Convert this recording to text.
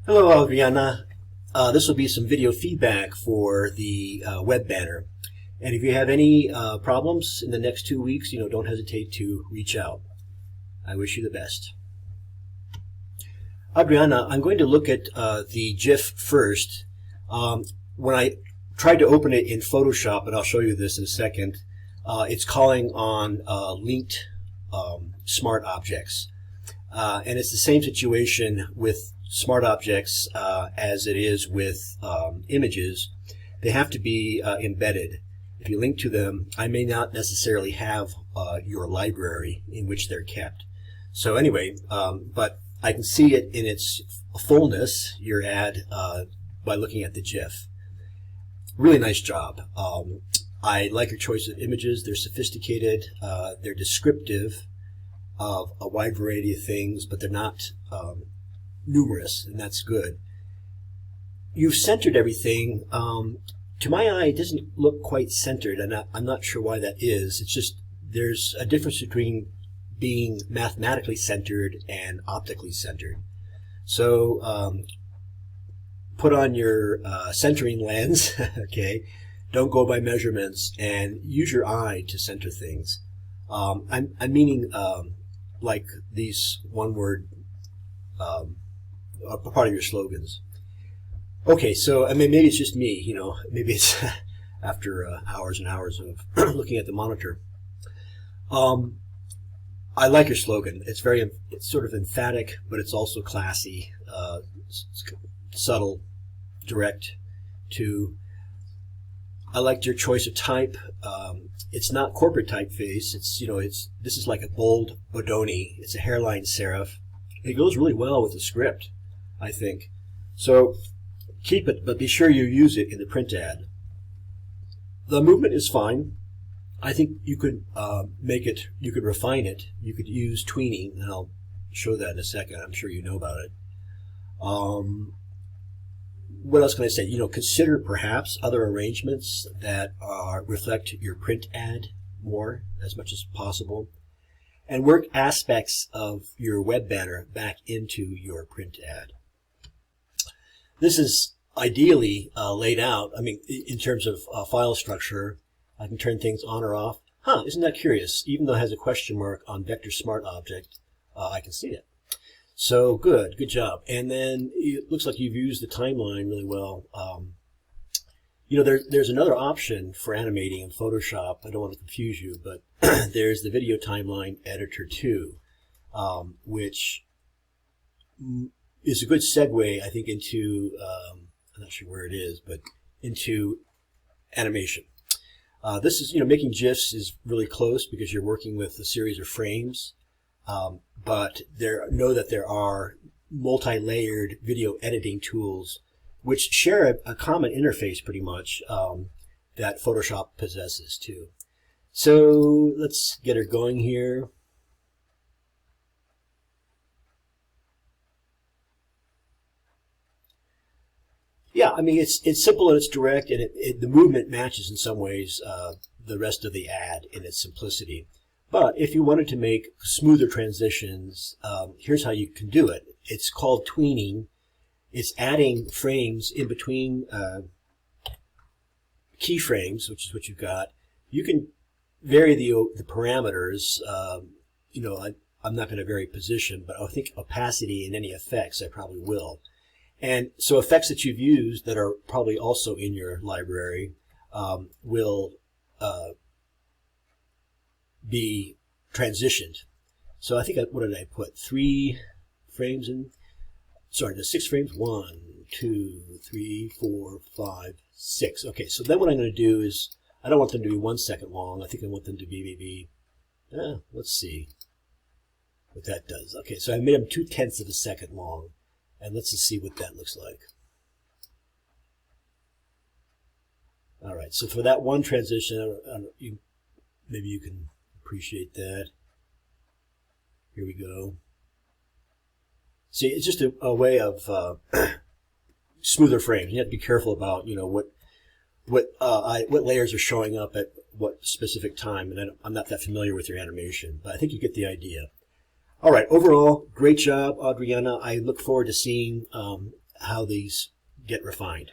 Hello, Adriana. This will be some video feedback for the web banner. And if you have any problems in the next 2 weeks, don't hesitate to reach out. I wish you the best. Adriana, I'm going to look at the GIF first. When I tried to open it in Photoshop, and I'll show you this in a second, it's calling on linked smart objects. And it's the same situation with smart objects as it is with images. They have to be embedded. If you link to them, I may not necessarily have your library in which they're kept. So anyway, but I can see it in its fullness, your ad, by looking at the GIF. Really nice job. I like your choice of images. They're sophisticated. They're descriptive of a wide variety of things, but they're not numerous, and that's good. You've centered everything. To my eye, it doesn't look quite centered, and I'm not sure why that is. It's just there's a difference between being mathematically centered and optically centered. So put on your centering lens, okay? Don't go by measurements, and use your eye to center things. I'm meaning like these one-word part of your slogans. Okay, so I mean, maybe it's just me, maybe it's after hours and hours of looking at the monitor. I like your slogan. It's sort of emphatic, but it's also classy, it's subtle, direct. I liked your choice of type. It's not corporate typeface. This is like a bold Bodoni. It's a hairline serif. It goes really well with the script, I think. So keep it, but be sure you use it in the print ad. The movement is fine. I think you could you could refine it. You could use tweening, and I'll show that in a second. I'm sure you know about it. What else can I say? Consider perhaps other arrangements that reflect your print ad more, as much as possible. And work aspects of your web banner back into your print ad. This is ideally laid out. I mean, in terms of file structure, I can turn things on or off. Isn't that curious? Even though it has a question mark on Vector Smart Object, I can see it. So good job. And then it looks like you've used the timeline really well. There's another option for animating in Photoshop. I don't want to confuse you, but there's the video timeline editor too, which is a good segue, I think, into, I'm not sure where it is, but into animation. This is, making GIFs is really close because you're working with a series of frames, but know that there are multi-layered video editing tools which share a common interface pretty much that Photoshop possesses too. So let's get her going here. Yeah, I mean, it's simple and it's direct, and the movement matches in some ways the rest of the ad in its simplicity. But if you wanted to make smoother transitions, here's how you can do it. It's called tweening. It's adding frames in between keyframes, which is what you've got. You can vary the parameters. I'm not going to vary position, but I think opacity and any effects I probably will. And so effects that you've used that are probably also in your library will be transitioned. So I think, what did I put? 3 frames in? Sorry, the 6 frames. 1, 2, 3, 4, 5, 6. Okay, so then what I'm going to do is, I don't want them to be 1 second long. I think I want them to be maybe, let's see what that does. Okay, so I made them 0.2 of a second long. And let's just see what that looks like. All right, so for that one transition, maybe you can appreciate that. Here we go. See, it's just a way of smoother frames. You have to be careful about what layers are showing up at what specific time. And I'm not that familiar with your animation, but I think you get the idea. All right, overall, great job, Adriana. I look forward to seeing how these get refined.